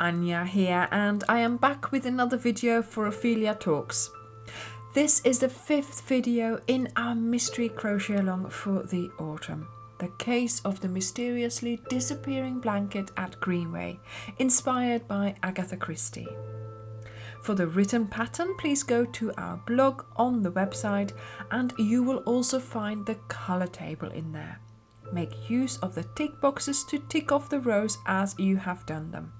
Anya here, and I am back with another video for Ophelia Talks. This is the 5th video in our mystery crochet along for the autumn. The case of the mysteriously disappearing blanket at Greenway, inspired by Agatha Christie. For the written pattern, please go to our blog on the website and you will also find the colour table in there. Make use of the tick boxes to tick off the rows as you have done them.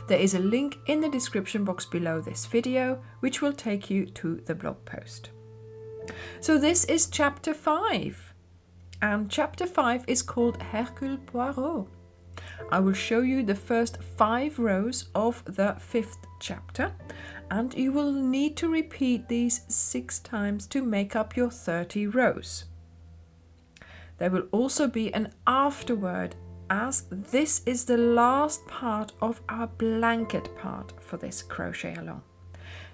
There is a link in the description box below this video which will take you to the blog post. So this is chapter 5 and chapter 5 is called Hercule Poirot. I will show you the first 5 rows of the 5th chapter and you will need to repeat these 6 times to make up your 30 rows. There will also be an afterword as this is the last part of our blanket part for this crochet along.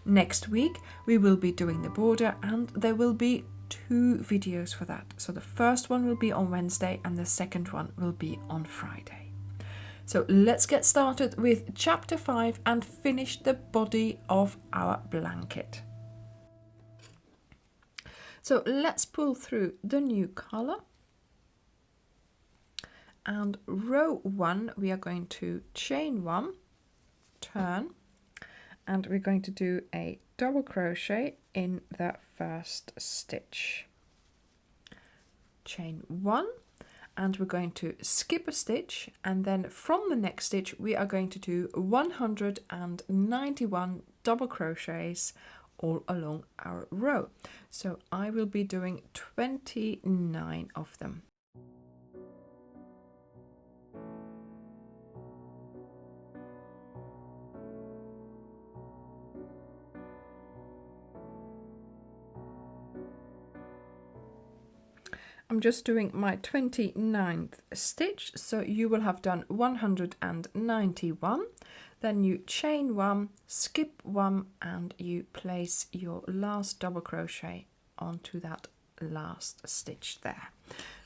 Next week we will be doing the border and there will be 2 videos for that. So the first one will be on Wednesday and the second one will be on Friday. So let's get started with chapter 5 and finish the body of our blanket. So let's pull through the new color. And row 1 we are going to chain 1, turn, and we're going to do a double crochet in the first stitch. Chain 1, and we're going to skip a stitch, and then from the next stitch we are going to do 191 double crochets all along our row. So I will be doing 29 of them. I'm just doing my 29th stitch, so you will have done 191, then you chain 1, skip 1 and you place your last double crochet onto that last stitch there.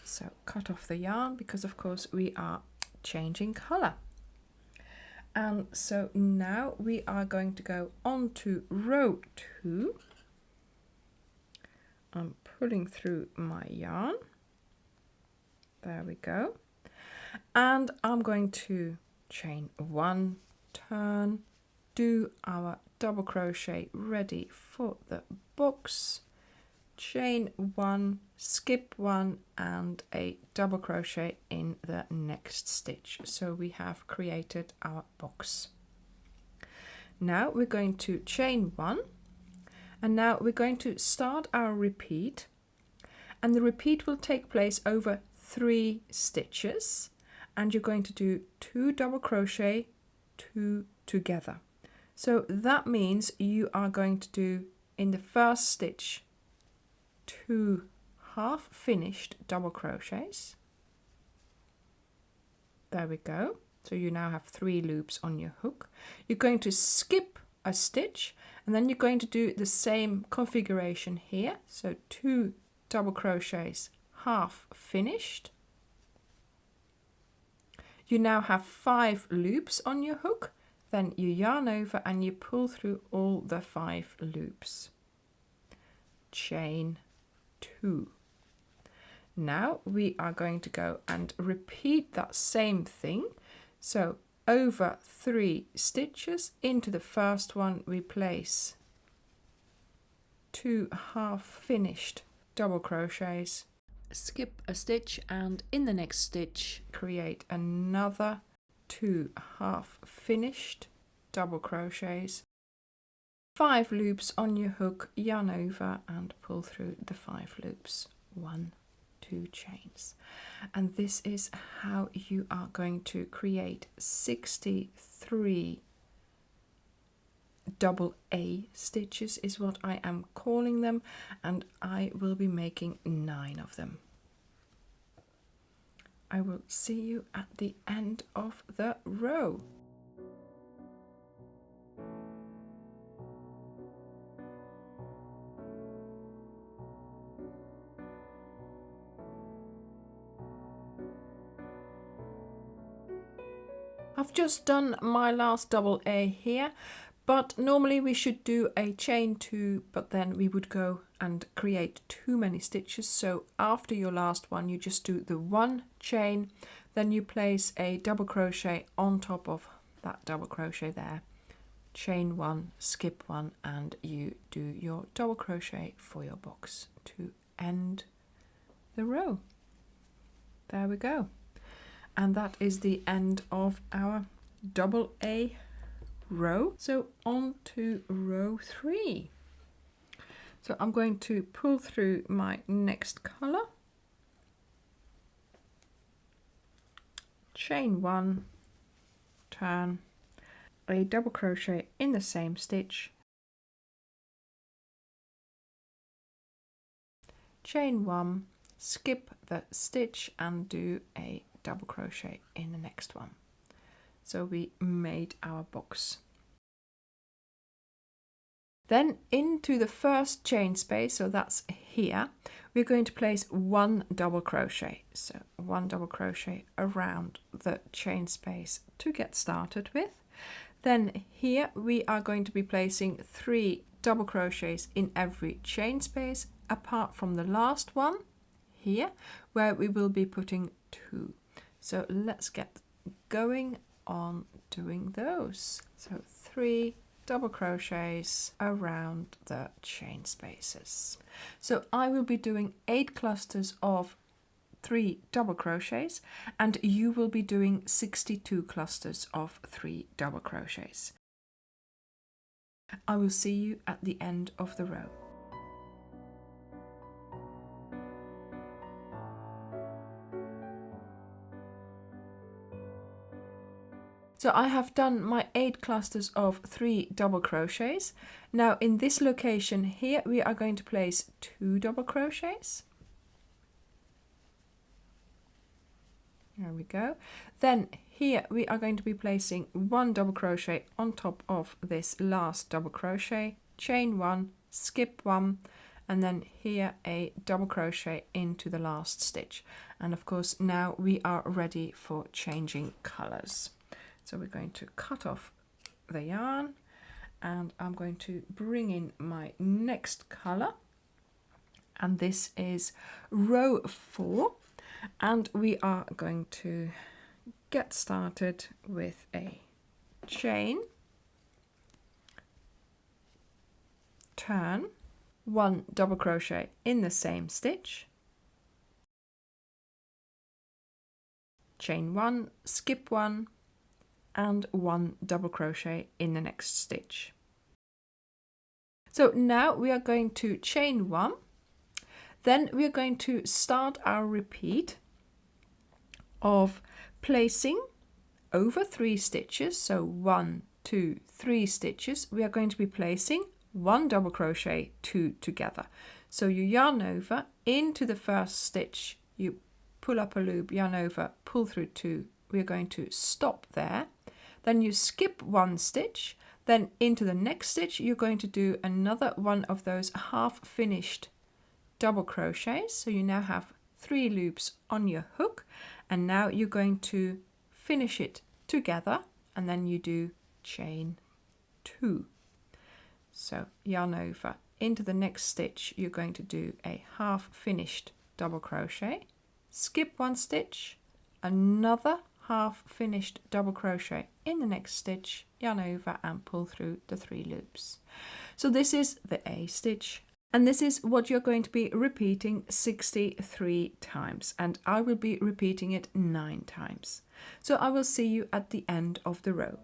So cut off the yarn because of course we are changing colour. And so now we are going to go on to row 2. I'm pulling through my yarn. There we go. And I'm going to chain 1, turn, do our double crochet ready for the box, chain 1, skip 1 and a double crochet in the next stitch. So we have created our box. Now we're going to chain 1. And now we're going to start our repeat, and the repeat will take place over 3 stitches, and you're going to do 2 double crochet, 2 together. So that means you are going to do in the first stitch 2 half finished double crochets. There we go. So you now have 3 loops on your hook. You're going to skip a stitch and then you're going to do the same configuration here, so 2 double crochets half finished. You now have 5 loops on your hook, then you yarn over and you pull through all the 5 loops. Chain 2. Now we are going to go and repeat that same thing, so over 3 stitches. Into the first one we place 2 half finished double crochets, skip a stitch and in the next stitch create another 2 half finished double crochets, 5 loops on your hook, yarn over and pull through the 5 loops, 1, 2 chains. And this is how you are going to create 63 double A stitches is what I am calling them, and I will be making 9 of them. I will see you at the end of the row. I've just done my last double A here, but normally we should do a chain 2, but then we would go and create too many stitches. So after your last one, you just do the 1 chain, then you place a double crochet on top of that double crochet there, chain 1, skip 1, and you do your double crochet for your box to end the row. There we go. And that is the end of our double A row. So on to row 3. So I'm going to pull through my next color, chain 1, turn, a double crochet in the same stitch, chain 1, skip the stitch and do a double crochet in the next one. So we made our box. Then into the first chain space, so that's here, we're going to place 1 double crochet. So 1 double crochet around the chain space to get started with. Then here we are going to be placing 3 double crochets in every chain space apart from the last one here, where we will be putting 2. So let's get going on doing those. So 3 double crochets around the chain spaces. So I will be doing 8 clusters of 3 double crochets, and you will be doing 62 clusters of 3 double crochets. I will see you at the end of the row. So I have done my 8 clusters of 3 double crochets. Now in this location here we are going to place 2 double crochets. There we go. Then here we are going to be placing 1 double crochet on top of this last double crochet, chain 1, skip 1, and then here a double crochet into the last stitch. And of course now we are ready for changing colors. So we're going to cut off the yarn, and I'm going to bring in my next color, and this is row 4, and we are going to get started with a chain, turn, 1 double crochet in the same stitch, chain 1, skip 1, and 1 double crochet in the next stitch. So now we are going to chain 1, then we are going to start our repeat of placing over 3 stitches, so 1, 2, 3 stitches. We are going to be placing 1 double crochet, 2 together. So you yarn over into the first stitch, you pull up a loop, yarn over, pull through 2. We are going to stop there. Then you skip 1 stitch, then into the next stitch you're going to do another one of those half finished double crochets. So you now have 3 loops on your hook, and now you're going to finish it together, and then you do chain 2. So yarn over into the next stitch, you're going to do a half finished double crochet, skip 1 stitch, another half finished double crochet in the next stitch, yarn over and pull through the 3 loops. So this is the A stitch, and this is what you're going to be repeating 63 times, and I will be repeating it 9 times. So I will see you at the end of the row.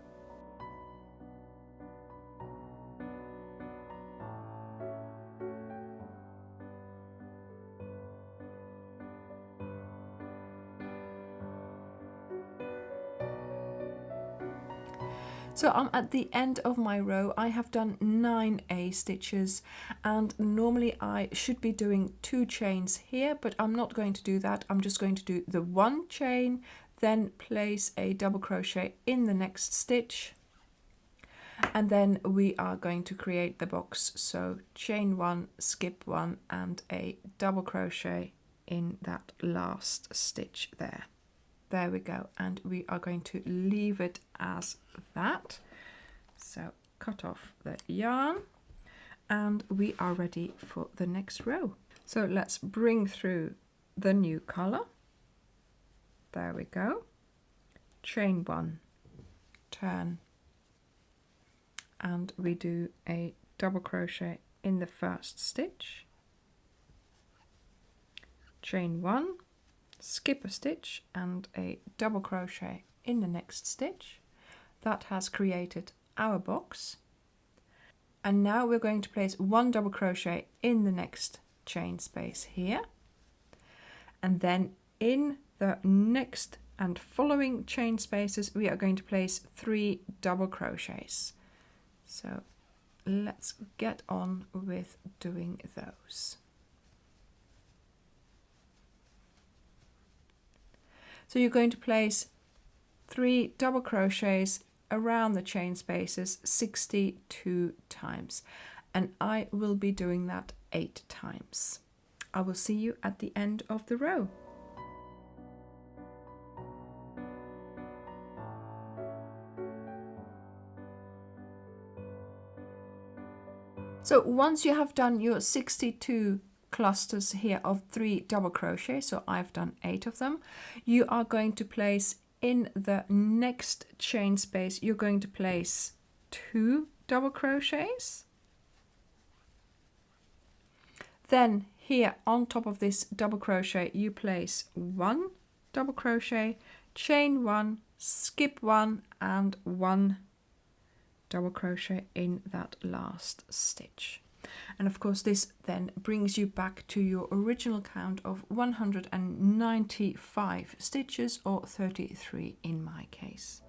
So I'm at the end of my row. I have done 9 A stitches, and normally I should be doing 2 chains here, but I'm not going to do that. I'm just going to do the 1 chain, then place a double crochet in the next stitch, and then we are going to create the box. So chain 1, skip 1, and a double crochet in that last stitch there. There we go, and we are going to leave it as that. So cut off the yarn and we are ready for the next row. So let's bring through the new color. There we go. Chain 1, turn, and we do a double crochet in the first stitch, chain 1, skip a stitch and a double crochet in the next stitch. That has created our box, and now we're going to place 1 double crochet in the next chain space here, and then in the next and following chain spaces we are going to place 3 double crochets. So let's get on with doing those. So you're going to place 3 double crochets around the chain spaces 62 times, and I will be doing that 8 times. I will see you at the end of the row. So once you have done your 62 clusters here of 3 double crochet, so I've done 8 of them, you are going to place in the next chain space, you're going to place 2 double crochets. Then here on top of this double crochet you place 1 double crochet, chain 1, skip 1 and 1 double crochet in that last stitch. And of course this then brings you back to your original count of 195 stitches, or 33 in my case.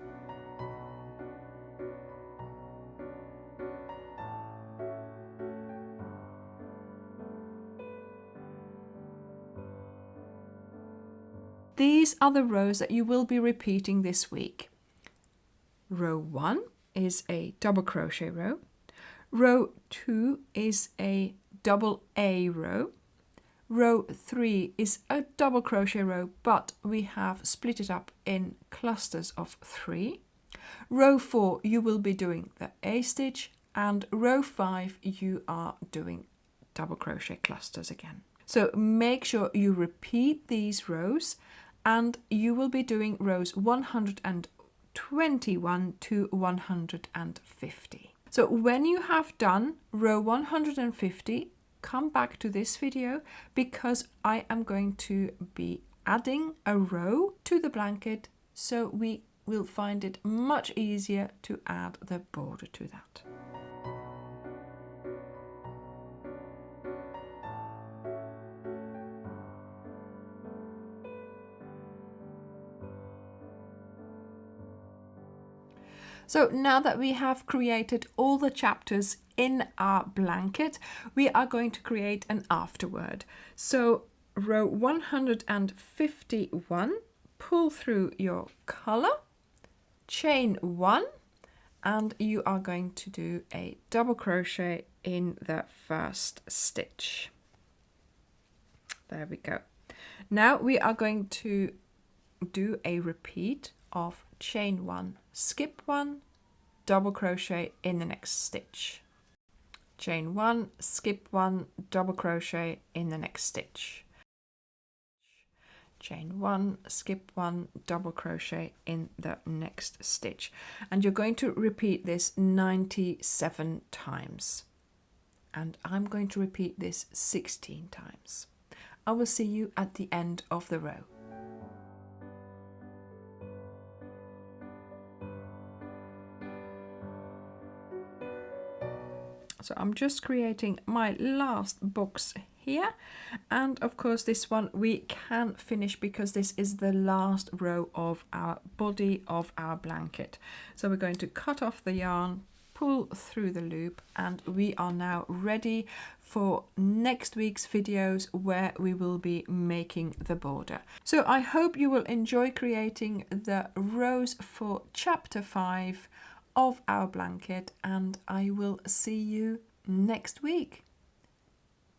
These are the rows that you will be repeating this week. Row 1 is a double crochet row. Row 2 is a double A row. Row 3 is a double crochet row, but we have split it up in clusters of 3. Row 4 you will be doing the A stitch, and row 5 you are doing double crochet clusters again. So make sure you repeat these rows, and you will be doing rows 121 to 150. So when you have done row 150, come back to this video, because I am going to be adding a row to the blanket, so we will find it much easier to add the border to that. So now that we have created all the chapters in our blanket, we are going to create an afterword. So row 151, pull through your color, chain 1, and you are going to do a double crochet in the first stitch. There we go. Now we are going to do a repeat of chain 1, skip 1, double crochet in the next stitch. Chain 1, skip 1, double crochet in the next stitch. Chain 1, skip 1, double crochet in the next stitch. And you're going to repeat this 97 times. And I'm going to repeat this 16 times. I will see you at the end of the row. So I'm just creating my last box here, and of course this one we can finish because this is the last row of our body of our blanket. So we're going to cut off the yarn, pull through the loop, and we are now ready for next week's videos where we will be making the border. So I hope you will enjoy creating the rows for chapter 5 of our blanket, and I will see you next week.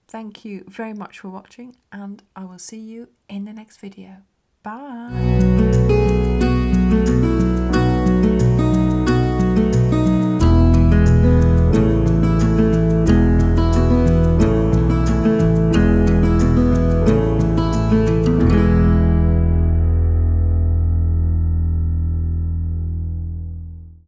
Thank you very much for watching, and I will see you in the next video. Bye.